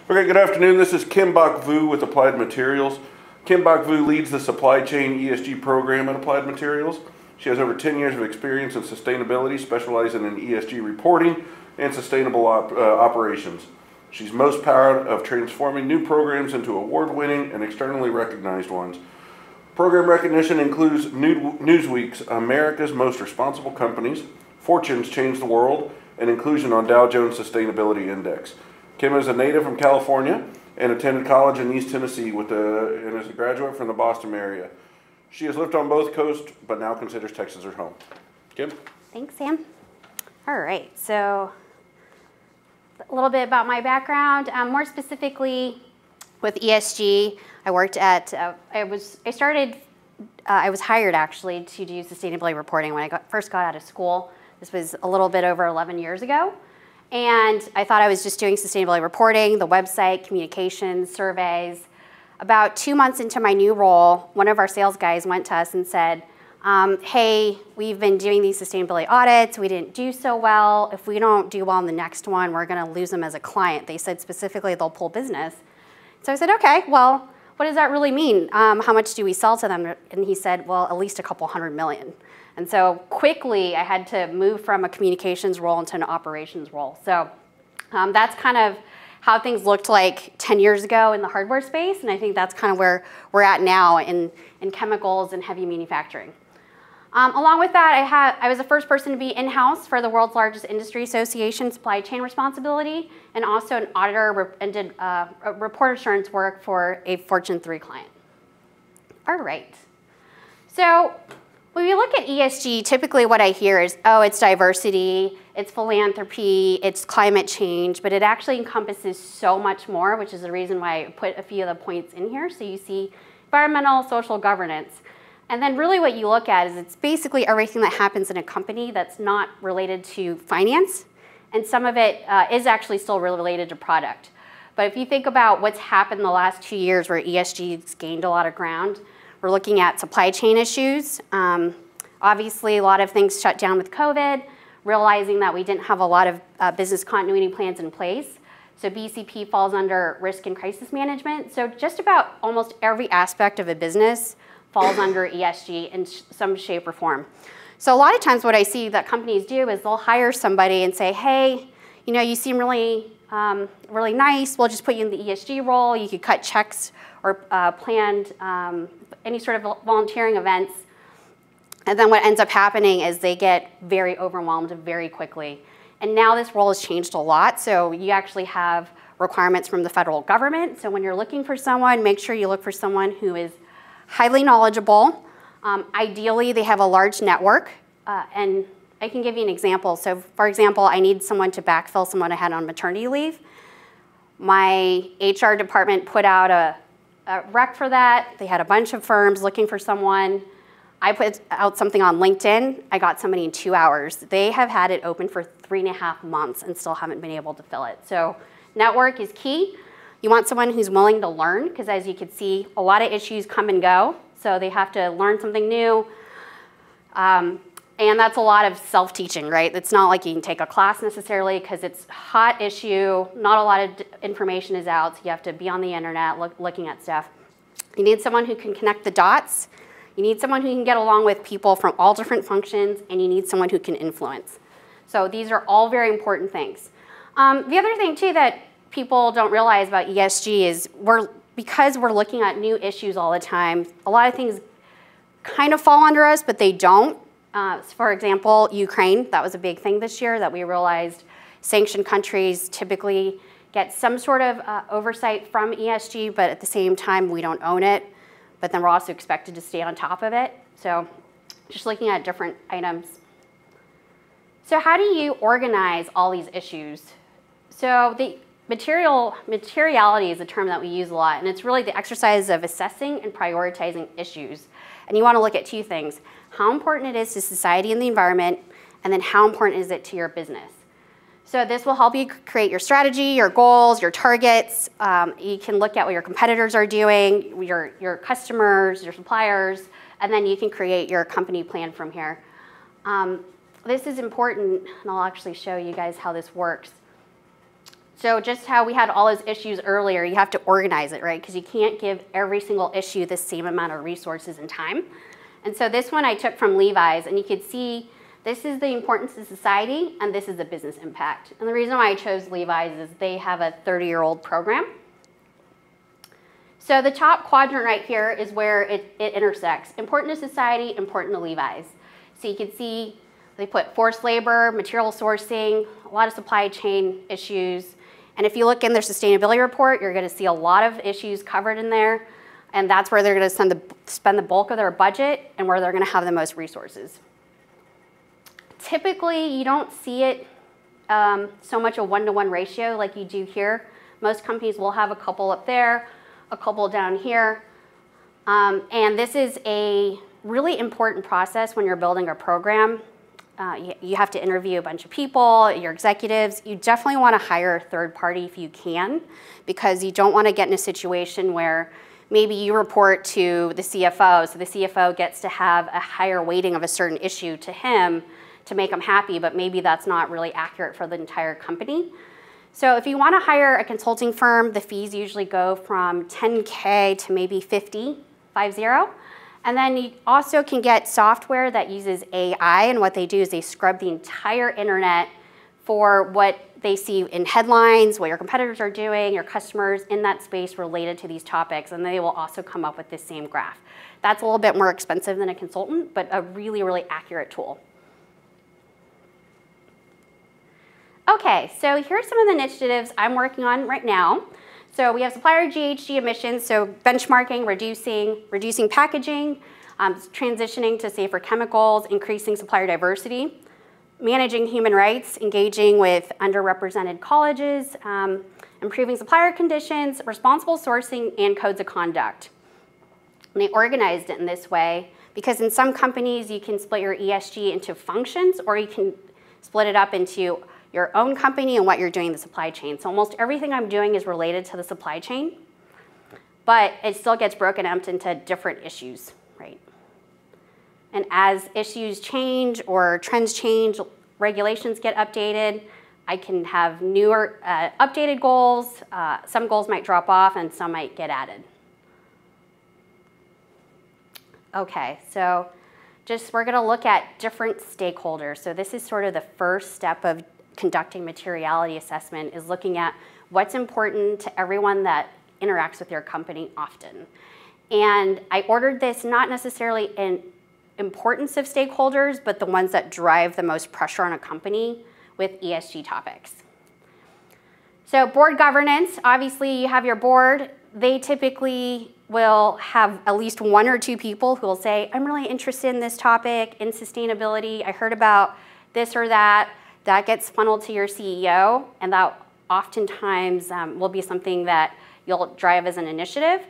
Okay, good afternoon. This is Kim Bach Vu with Applied Materials. Kim Bach Vu leads the supply chain ESG program at Applied Materials. She has over 10 years of experience in sustainability, specializing in ESG reporting and sustainable operations. She's most proud of transforming new programs into award-winning and externally recognized ones. Program recognition includes Newsweek's America's Most Responsible Companies, Fortune's Change the World, and inclusion on Dow Jones Sustainability Index. Kim is a native from California and attended college in East Tennessee and is a graduate from the Boston area. She has lived on both coasts, but now considers Texas her home. Kim? Thanks, Sam. All right, so a little bit about my background. More specifically with ESG, I worked at, I was hired actually to do sustainability reporting when I first got out of school. This was a little bit over 11 years ago. And I thought I was just doing sustainability reporting, the website, communications, surveys. About 2 months into my new role, one of our sales guys went to us and said, hey, we've been doing these sustainability audits. We didn't do so well. If we don't do well in the next one, we're going to lose them as a client. They said specifically they'll pull business. So I said, okay, well, what does that really mean? How much do we sell to them? And he said, well, at least a couple $100 million. And so quickly, I had to move from a communications role into an operations role. So that's kind of how things looked like 10 years ago in the hardware space, and I think that's kind of where we're at now in chemicals and heavy manufacturing. Along with that, I was the first person to be in-house for the world's largest industry association, supply chain responsibility, and also an auditor and did report assurance work for a Fortune 3 client. All right. So when we look at ESG, typically what I hear is, oh, it's diversity, it's philanthropy, it's climate change, but it actually encompasses so much more, which is the reason why I put a few of the points in here. So you see environmental, social governance. And then really what you look at is it's basically everything that happens in a company that's not related to finance, and some of it is actually still related to product. But if you think about what's happened in the last 2 years where ESG has gained a lot of ground, we're looking at supply chain issues. Obviously, a lot of things shut down with COVID, realizing that we didn't have a lot of business continuity plans in place. So BCP falls under risk and crisis management. So just about almost every aspect of a business falls under ESG in some shape or form. So a lot of times what I see that companies do is they'll hire somebody and say, hey, you know, you seem really, really nice. We'll just put you in the ESG role. You could cut checks or planned any sort of volunteering events. And then what ends up happening is they get very overwhelmed very quickly. And now this role has changed a lot. So you actually have requirements from the federal government. So when you're looking for someone, make sure you look for someone who is highly knowledgeable. Ideally, they have a large network. And I can give you an example. So for example, I need someone to backfill someone I had on maternity leave. My HR department put out a rec for that. They had a bunch of firms looking for someone. I put out something on LinkedIn. I got somebody in 2 hours. They have had it open for 3.5 months and still haven't been able to fill it. So network is key. You want someone who's willing to learn, because as you can see, a lot of issues come and go. So they have to learn something new. And that's a lot of self-teaching, right? It's not like you can take a class necessarily because it's a hot issue. Not a lot of information is out, so you have to be on the internet looking at stuff. You need someone who can connect the dots. You need someone who can get along with people from all different functions, and you need someone who can influence. So these are all very important things. The other thing, too, that people don't realize about ESG is because we're looking at new issues all the time, a lot of things kind of fall under us, but they don't. For example, Ukraine, that was a big thing this year that we realized sanctioned countries typically get some sort of oversight from ESG, but at the same time, we don't own it. But then we're also expected to stay on top of it. So just looking at different items. So how do you organize all these issues? So the materiality is a term that we use a lot, and it's really the exercise of assessing and prioritizing issues. And you want to look at two things: how important it is to society and the environment, and then how important is it to your business. So this will help you create your strategy, your goals, your targets. You can look at what your competitors are doing, your customers, your suppliers, and then you can create your company plan from here. This is important, and I'll actually show you guys how this works. So just how we had all those issues earlier, you have to organize it, right? Because you can't give every single issue the same amount of resources and time. And so this one I took from Levi's, and you could see this is the importance to society, and this is the business impact. And the reason why I chose Levi's is they have a 30-year-old program. So the top quadrant right here is where it intersects. Important to society, important to Levi's. So you can see they put forced labor, material sourcing, a lot of supply chain issues. And if you look in their sustainability report, you're going to see a lot of issues covered in there. And that's where they're going to spend the bulk of their budget and where they're going to have the most resources. Typically, you don't see it so much a one-to-one ratio like you do here. Most companies will have a couple up there, a couple down here. And this is a really important process when you're building a program. You have to interview a bunch of people, your executives. You definitely want to hire a third party if you can, because you don't want to get in a situation where maybe you report to the CFO, so the CFO gets to have a higher weighting of a certain issue to him to make him happy, but maybe that's not really accurate for the entire company. So if you want to hire a consulting firm, the fees usually go from $10K to maybe $50,000. And then you also can get software that uses AI, and what they do is they scrub the entire internet for what they see in headlines, what your competitors are doing, your customers in that space related to these topics, and they will also come up with the same graph. That's a little bit more expensive than a consultant, but a really, really accurate tool. Okay, so here's some of the initiatives I'm working on right now. So we have supplier GHG emissions, so benchmarking, reducing packaging, transitioning to safer chemicals, increasing supplier diversity, managing human rights, engaging with underrepresented colleges, improving supplier conditions, responsible sourcing, and codes of conduct. And they organized it in this way because in some companies you can split your ESG into functions, or you can split it up into your own company and what you're doing in the supply chain. So almost everything I'm doing is related to the supply chain, but it still gets broken up into different issues, right? And as issues change or trends change, regulations get updated, I can have newer updated goals. Some goals might drop off and some might get added. Okay, so we're gonna look at different stakeholders. So this is sort of the first step of conducting materiality assessment, is looking at what's important to everyone that interacts with your company often. And I ordered this not necessarily in importance of stakeholders, but the ones that drive the most pressure on a company with ESG topics. So board governance, obviously you have your board. They typically will have at least one or two people who will say, I'm really interested in this topic, in sustainability. I heard about this or that. That gets funneled to your CEO, and that oftentimes will be something that you'll drive as an initiative.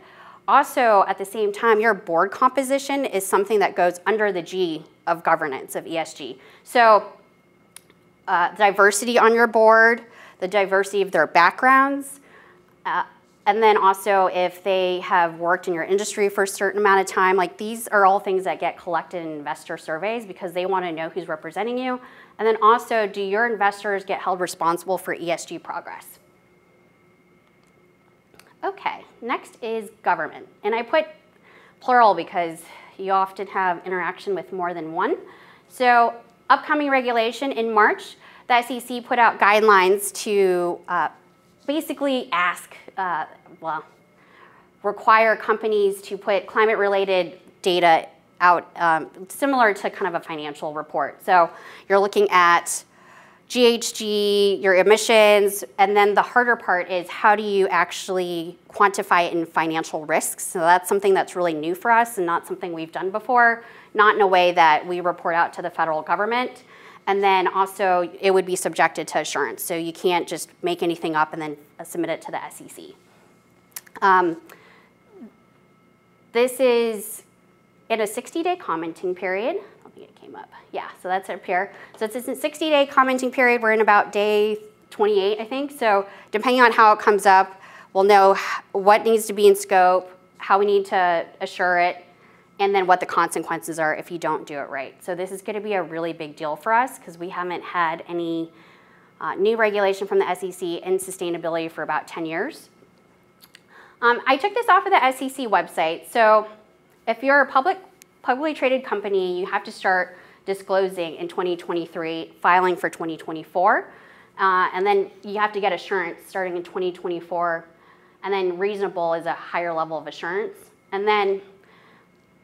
Also, at the same time, your board composition is something that goes under the G of governance of ESG. So diversity on your board, the diversity of their backgrounds, and then also if they have worked in your industry for a certain amount of time, like these are all things that get collected in investor surveys because they want to know who's representing you. And then also, do your investors get held responsible for ESG progress? Okay, next is government. And I put plural because you often have interaction with more than one. So upcoming regulation in March, the SEC put out guidelines to basically require companies to put climate-related data out, similar to kind of a financial report. So you're looking at GHG, your emissions, and then the harder part is how do you actually quantify it in financial risks? So that's something that's really new for us and not something we've done before, not in a way that we report out to the federal government. And then also it would be subjected to assurance. So you can't just make anything up and then submit it to the SEC. This is in a 60-day commenting period. I don't think it came up. Yeah, so that's up here. So it's a 60-day commenting period. We're in about day 28, I think. So depending on how it comes up, we'll know what needs to be in scope, how we need to assure it, and then what the consequences are if you don't do it right. So this is going to be a really big deal for us because we haven't had any new regulation from the SEC in sustainability for about 10 years. I took this off of the SEC website. So if you're a publicly traded company, you have to start disclosing in 2023, filing for 2024. And then you have to get assurance starting in 2024. And then reasonable is a higher level of assurance. And then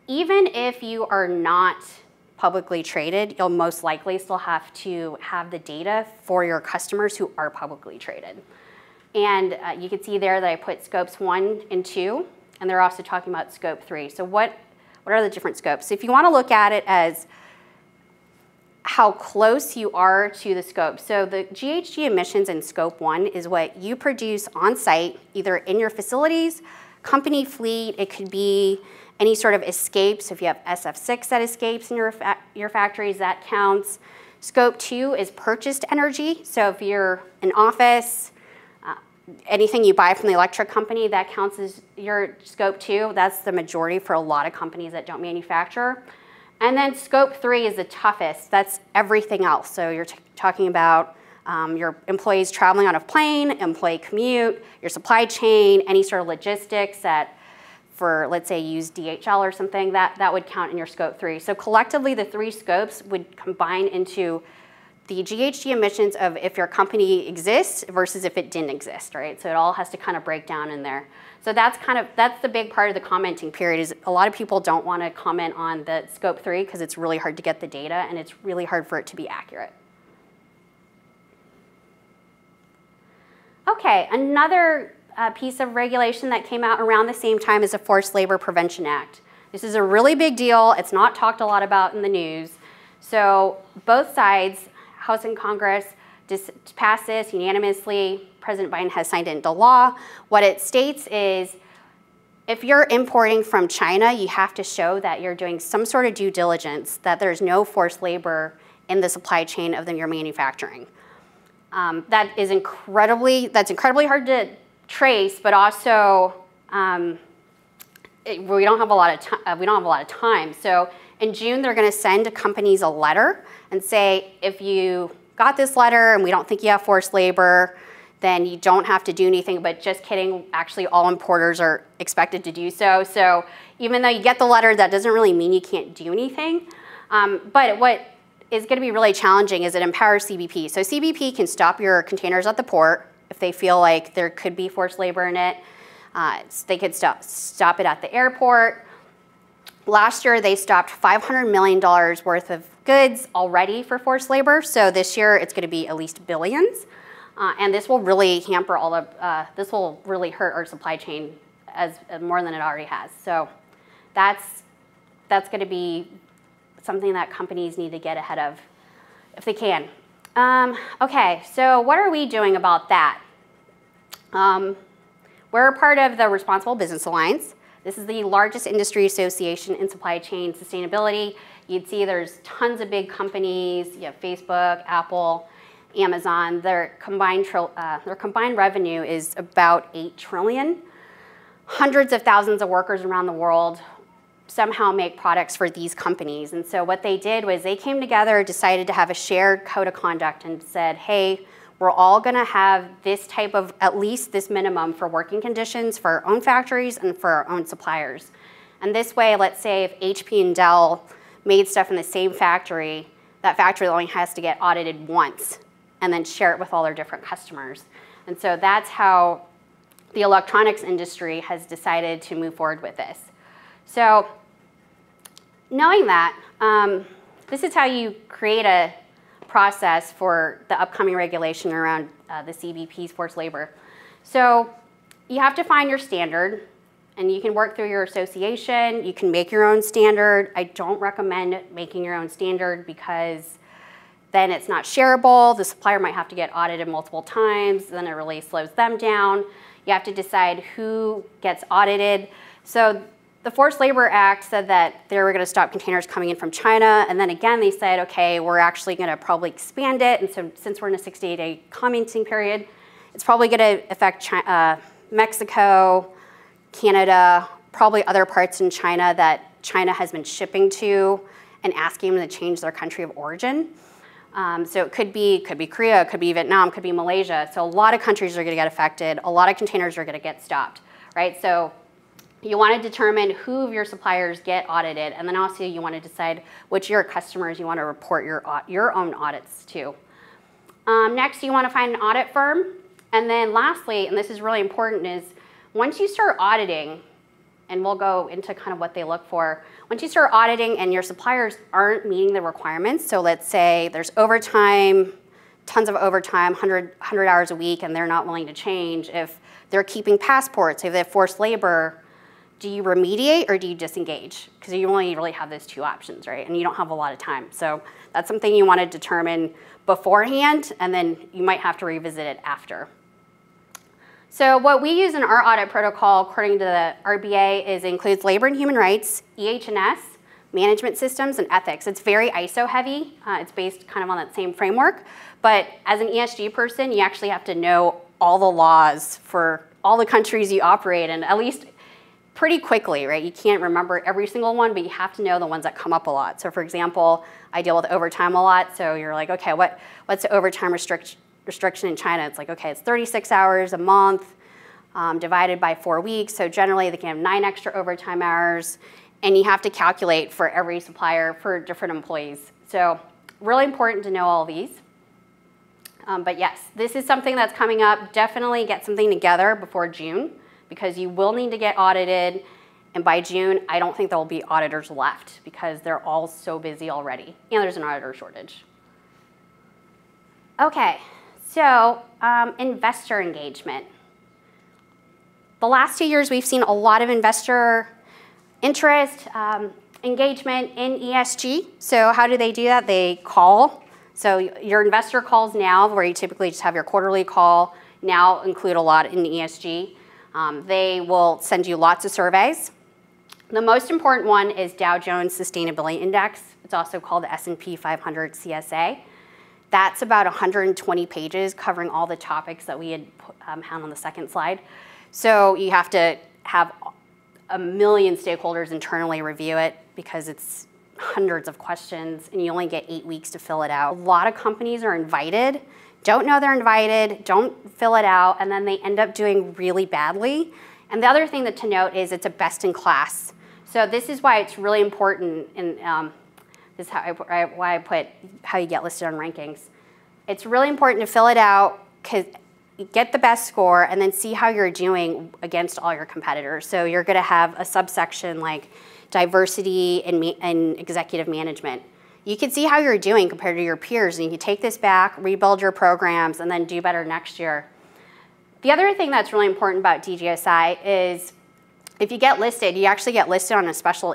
even if you are not publicly traded, you'll most likely still have to have the data for your customers who are publicly traded. And you can see there that I put scopes 1 and 2, and they're also talking about scope 3. So what are the different scopes? So if you want to look at it as how close you are to the scope. So the GHG emissions in scope 1 is what you produce on site, either in your facilities, company fleet, it could be any sort of escapes. If you have SF6 that escapes in your factories, that counts. Scope 2 is purchased energy. So if you're an office, anything you buy from the electric company, that counts as your scope 2. That's the majority for a lot of companies that don't manufacture. And then scope 3 is the toughest. That's everything else. So you're talking about your employees traveling on a plane, employee commute, your supply chain, any sort of logistics that, for let's say use DHL or something, that would count in your scope 3. So collectively the 3 scopes would combine into the GHG emissions of if your company exists versus if it didn't exist, right? So it all has to kind of break down in there. So that's the big part of the commenting period, is a lot of people don't want to comment on the scope 3 because it's really hard to get the data and it's really hard for it to be accurate. Okay, another piece of regulation that came out around the same time as the Forced Labor Prevention Act. This is a really big deal. It's not talked a lot about in the news. So both sides, House and Congress, passed this unanimously. President Biden has signed it into law. What it states is if you're importing from China, you have to show that you're doing some sort of due diligence, that there's no forced labor in the supply chain of your manufacturing. That's incredibly hard to trace, but also we don't have a lot of time. So in June, they're going to send companies a letter and say, if you got this letter and we don't think you have forced labor, then you don't have to do anything. But just kidding, actually all importers are expected to do so. So even though you get the letter, that doesn't really mean you can't do anything. But what is going to be really challenging is it empowers CBP. So CBP can stop your containers at the port if they feel like there could be forced labor in it. They could stop it at the airport. Last year, they stopped $500 million worth of goods already for forced labor. So this year, it's going to be at least billions. And this will really hamper all of, this will really hurt our supply chain as more than it already has. So that's going to be something that companies need to get ahead of if they can. Okay, so what are we doing about that? We're part of the Responsible Business Alliance. This is the largest industry association in supply chain sustainability. You'd see there's tons of big companies. You have Facebook, Apple, Amazon. Their combined revenue is about $8 trillion. Hundreds of thousands of workers around the world somehow make products for these companies. And so what they did was they came together, decided to have a shared code of conduct and said, hey, we're all going to have this type of, at least this minimum for working conditions for our own factories and for our own suppliers. And this way, let's say if HP and Dell made stuff in the same factory, that factory only has to get audited once and then share it with all their different customers. And so that's how the electronics industry has decided to move forward with this. So knowing that, this is how you create a process for the upcoming regulation around the CBP's forced labor. So you have to find your standard, and you can work through your association. You can make your own standard. I don't recommend making your own standard because then it's not shareable. The supplier might have to get audited multiple times. Then it really slows them down. You have to decide who gets audited. So the Forced Labor Act said that they were going to stop containers coming in from China, and then again they said, okay, we're actually going to probably expand it, and so since we're in a 68-day commenting period, it's probably going to affect Mexico, Canada, probably other parts in China that China has been shipping to and asking them to change their country of origin. So it could be Korea, it could be Vietnam, it could be Malaysia. So a lot of countries are going to get affected. A lot of containers are going to get stopped, right? So you want to determine who of your suppliers get audited, and then also you want to decide which of your customers you want to report your own audits to. Next, you want to find an audit firm. And then lastly, and this is really important, is once you start auditing, and we'll go into kind of what they look for, once you start auditing and your suppliers aren't meeting the requirements, so let's say there's overtime, tons of overtime, 100 hours a week, and they're not willing to change, if they're keeping passports, if they have forced labor, do you remediate or do you disengage? Because you only really have those two options, right? And you don't have a lot of time. So that's something you want to determine beforehand, and then you might have to revisit it after. So what we use in our audit protocol, according to the RBA, includes labor and human rights, EH&S, management systems, and ethics. It's very ISO heavy. It's based kind of on that same framework. But as an ESG person, you actually have to know all the laws for all the countries you operate in, at least pretty quickly, right? You can't remember every single one, but you have to know the ones that come up a lot. So for example, I deal with overtime a lot. So you're like, okay, what's the overtime restriction in China? It's like, okay, it's 36 hours a month divided by 4 weeks. So generally they can have 9 extra overtime hours, and you have to calculate for every supplier for different employees. So really important to know all these. But yes, this is something that's coming up. Definitely get something together before June, because you will need to get audited. And by June, I don't think there will be auditors left because they're all so busy already. And there's an auditor shortage. Okay, so investor engagement. The last 2 years, we've seen a lot of investor interest, engagement in ESG. So how do they do that? They call. So your investor calls now, where you typically just have your quarterly call, now include a lot in ESG. They will send you lots of surveys. The most important one is Dow Jones Sustainability Index. It's also called the S&P 500 CSA. That's about 120 pages covering all the topics that we had had on the second slide. So you have to have 1 million stakeholders internally review it because it's hundreds of questions and you only get 8 weeks to fill it out. A lot of companies are invited, don't know they're invited, don't fill it out, and then they end up doing really badly. And the other thing to note is it's a best in class. So this is why it's really important, and this is why I put how you get listed on rankings. It's really important to fill it out, because you get the best score and then see how you're doing against all your competitors. So you're going to have a subsection like diversity and executive management. You can see how you're doing compared to your peers, and you can take this back, rebuild your programs, and then do better next year. The other thing that's really important about DJSI is if you get listed, you actually get listed on a special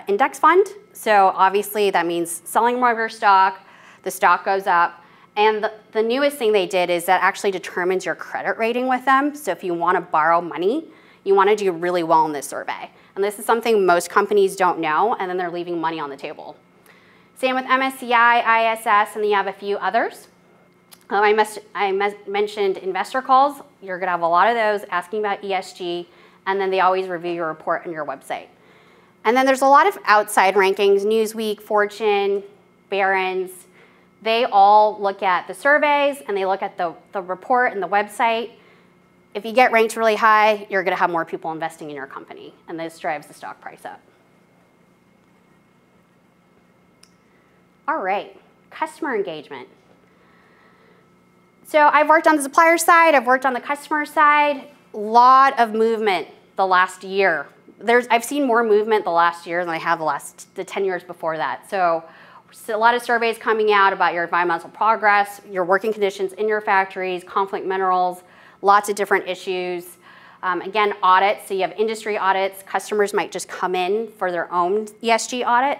index fund. So obviously that means selling more of your stock, the stock goes up. And the newest thing they did is that actually determines your credit rating with them. So if you want to borrow money, you want to do really well in this survey. And this is something most companies don't know, and then they're leaving money on the table. Same with MSCI, ISS, and then you have a few others. I mentioned investor calls. You're going to have a lot of those asking about ESG, and then they always review your report on your website. And then there's a lot of outside rankings, Newsweek, Fortune, Barron's. They all look at the surveys, and they look at the report and the website. If you get ranked really high, you're going to have more people investing in your company, and this drives the stock price up. All right, customer engagement. So I've worked on the supplier side, I've worked on the customer side. A lot of movement the last year. I've seen more movement the last year than I have the 10 years before that. So a lot of surveys coming out about your environmental progress, your working conditions in your factories, conflict minerals, lots of different issues. Again, audits, so you have industry audits. Customers might just come in for their own ESG audit.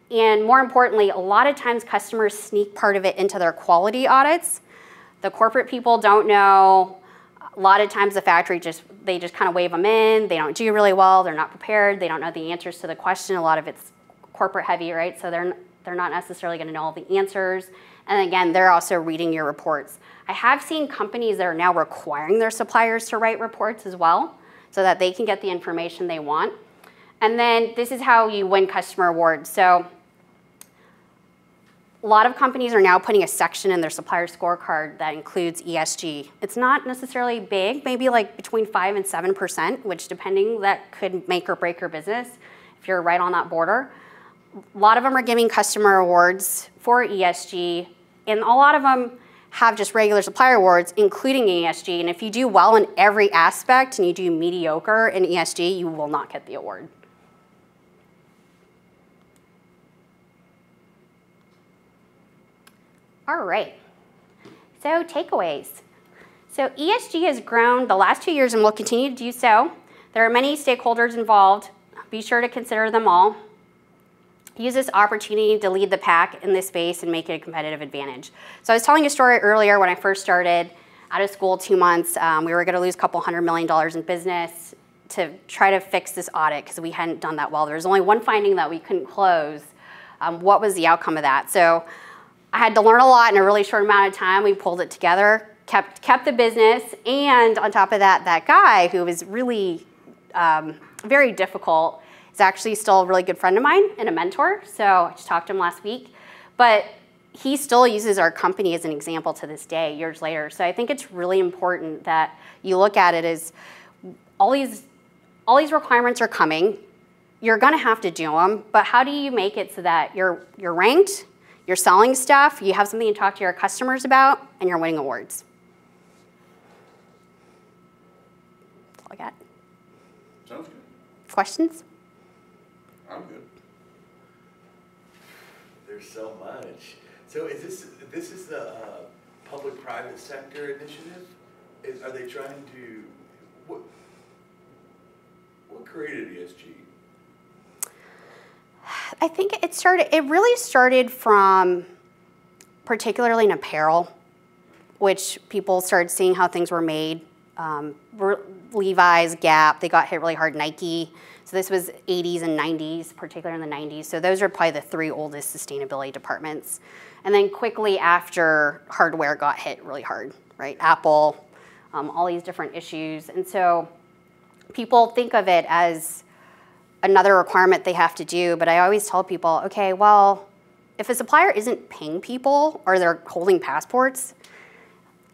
And more importantly, a lot of times customers sneak part of it into their quality audits. The corporate people don't know. A lot of times the factory they just kind of wave them in. They don't do really well. They're not prepared. They don't know the answers to the question. A lot of it's corporate heavy, right? So they're not necessarily going to know all the answers. And again, they're also reading your reports. I have seen companies that are now requiring their suppliers to write reports as well, so that they can get the information they want. And then this is how you win customer awards. So a lot of companies are now putting a section in their supplier scorecard that includes ESG. It's not necessarily big, maybe like between 5 and 7%, which depending, that could make or break your business if you're right on that border. A lot of them are giving customer awards for ESG, and a lot of them have just regular supplier awards, including ESG. And if you do well in every aspect and you do mediocre in ESG, you will not get the award. All right, so takeaways. So ESG has grown the last 2 years and will continue to do so. There are many stakeholders involved. Be sure to consider them all. Use this opportunity to lead the pack in this space and make it a competitive advantage. So I was telling a story earlier when I first started out of school 2 months. We were gonna lose a couple $100 million in business to try to fix this audit because we hadn't done that well. There was only one finding that we couldn't close. What was the outcome of that? So I had to learn a lot in a really short amount of time. We pulled it together, kept the business, and on top of that, that guy who was really very difficult is actually still a really good friend of mine and a mentor. So I just talked to him last week. But he still uses our company as an example to this day, years later. So I think it's really important that you look at it as all these requirements are coming. You're gonna have to do them, but how do you make it so that you're ranked, you're selling stuff, you have something to talk to your customers about, and you're winning awards? That's all I got. Sounds good. Questions? I'm good. There's so much. So is this is the public-private sector initiative? Are they trying to, what created ESG? I think it really started from particularly in apparel, which people started seeing how things were made. Levi's, Gap, they got hit really hard, Nike. So this was 80s and 90s, particularly in the 90s. So those are probably the 3 oldest sustainability departments. And then quickly after, hardware got hit really hard, right? Apple, all these different issues. And so people think of it as another requirement they have to do, but I always tell people, okay, well, if a supplier isn't paying people or they're holding passports,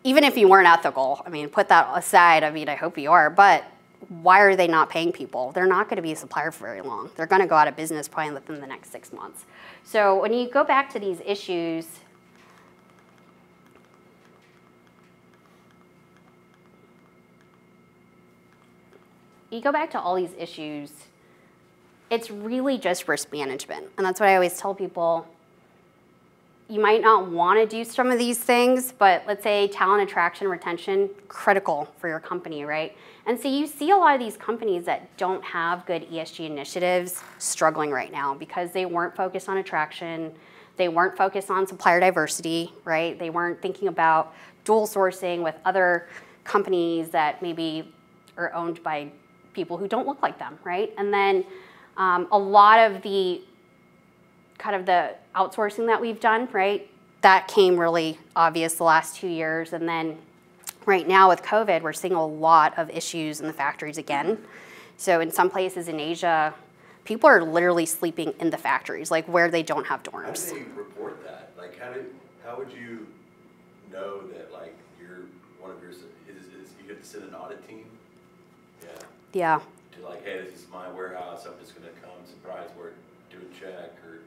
even if you weren't ethical, I mean, put that aside, I mean, I hope you are, but why are they not paying people? They're not gonna be a supplier for very long. They're gonna go out of business probably within the next 6 months. So when you go back to these issues, you go back to all these issues, it's really just risk management. And that's what I always tell people. You might not want to do some of these things, but let's say talent attraction, retention, critical for your company, right? And so you see a lot of these companies that don't have good ESG initiatives struggling right now because they weren't focused on attraction, they weren't focused on supplier diversity, right? They weren't thinking about dual sourcing with other companies that maybe are owned by people who don't look like them, right? And then a lot of the kind of the outsourcing that we've done, right? That came really obvious the last 2 years. And then right now with COVID, we're seeing a lot of issues in the factories again. So in some places in Asia, people are literally sleeping in the factories, like where they don't have dorms. How do they report that? Like how would you know that like one of your, you get to send an audit team? Yeah. Yeah. To like, hey, this is my warehouse, I'm just gonna come, surprise, we're doing check, or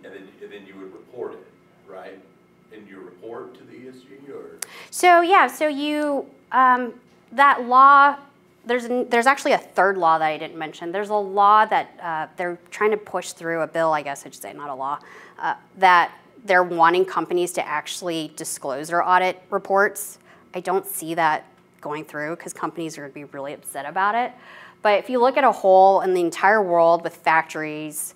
and then you would report it, right? And you report to the ESG, or? So yeah, so you that law. There's actually a third law that I didn't mention. There's a law that they're trying to push through, a bill, I guess I should say, not a law, that they're wanting companies to actually disclose their audit reports. I don't see that going through because companies are going to be really upset about it. But if you look at a whole in the entire world with factories,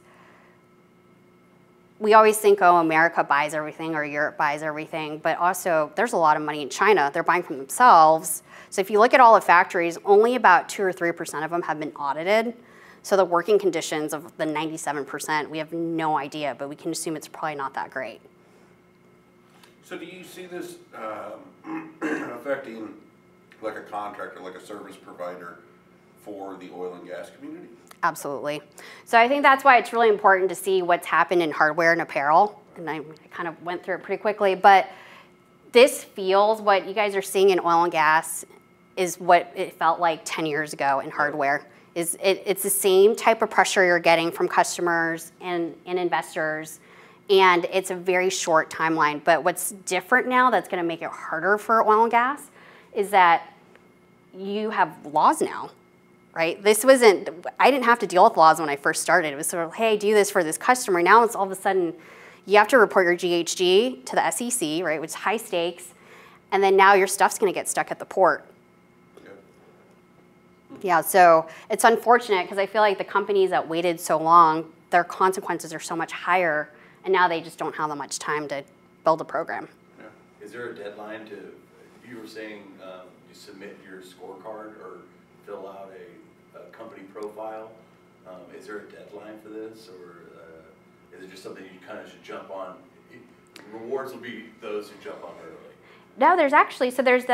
we always think, oh, America buys everything or Europe buys everything, but also there's a lot of money in China. They're buying from themselves. So if you look at all the factories, only about 2 or 3% of them have been audited. So the working conditions of the 97%, we have no idea, but we can assume it's probably not that great. So do you see this affecting like a contractor, like a service provider for the oil and gas community? Absolutely. So I think that's why it's really important to see what's happened in hardware and apparel, and I kind of went through it pretty quickly, but this feels, what you guys are seeing in oil and gas is what it felt like 10 years ago in hardware. It's the same type of pressure you're getting from customers and investors, and it's a very short timeline. But what's different now that's gonna make it harder for oil and gas is that you have laws now, right? This wasn't, I didn't have to deal with laws when I first started. It was sort of, hey, do this for this customer. Now it's all of a sudden, you have to report your GHG to the SEC, right, which is high stakes, and then now your stuff's gonna get stuck at the port. Yeah, so it's unfortunate because I feel like the companies that waited so long, their consequences are so much higher, and now they just don't have that much time to build a program. Yeah. Is there a deadline to, you were saying you submit your scorecard or fill out a company profile? Is there a deadline for this, or is it just something you kind of should jump on? Rewards will be those who jump on early. No, there's actually, so there's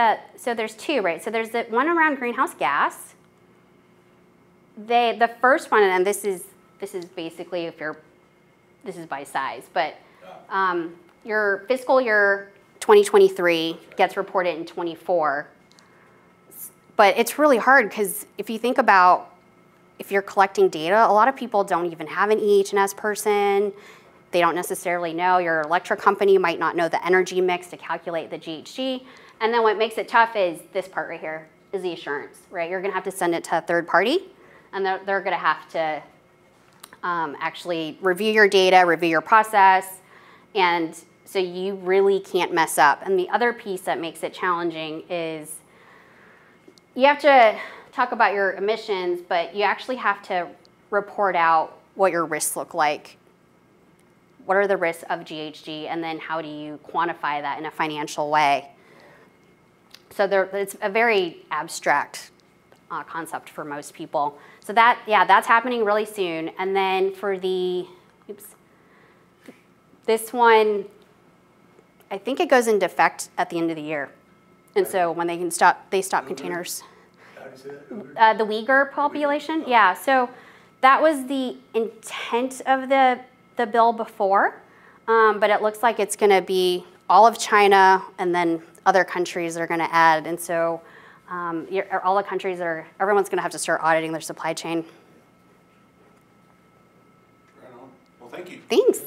two, right? So there's the one around greenhouse gas. The first one, and this is basically this is by size, but your fiscal year 2023 gets reported in 24. But it's really hard because if you think about, if you're collecting data, a lot of people don't even have an EH&S person. They don't necessarily know. Your electric company might not know the energy mix to calculate the GHG. And then what makes it tough is this part right here, is the assurance, right? You're gonna have to send it to a third party, and they're gonna have to actually review your data, review your process, and so you really can't mess up. And the other piece that makes it challenging is you have to talk about your emissions, but you actually have to report out what your risks look like. What are the risks of GHG, and then how do you quantify that in a financial way? So it's a very abstract concept for most people. So that's happening really soon. And then for this one, I think it goes into effect at the end of the year. And so when they stop containers. How do you say that? The Uyghur population, yeah. So that was the intent of the bill before, but it looks like it's going to be all of China and then other countries are going to add. And so all the countries everyone's going to have to start auditing their supply chain. Right on. Well, thank you. Thanks.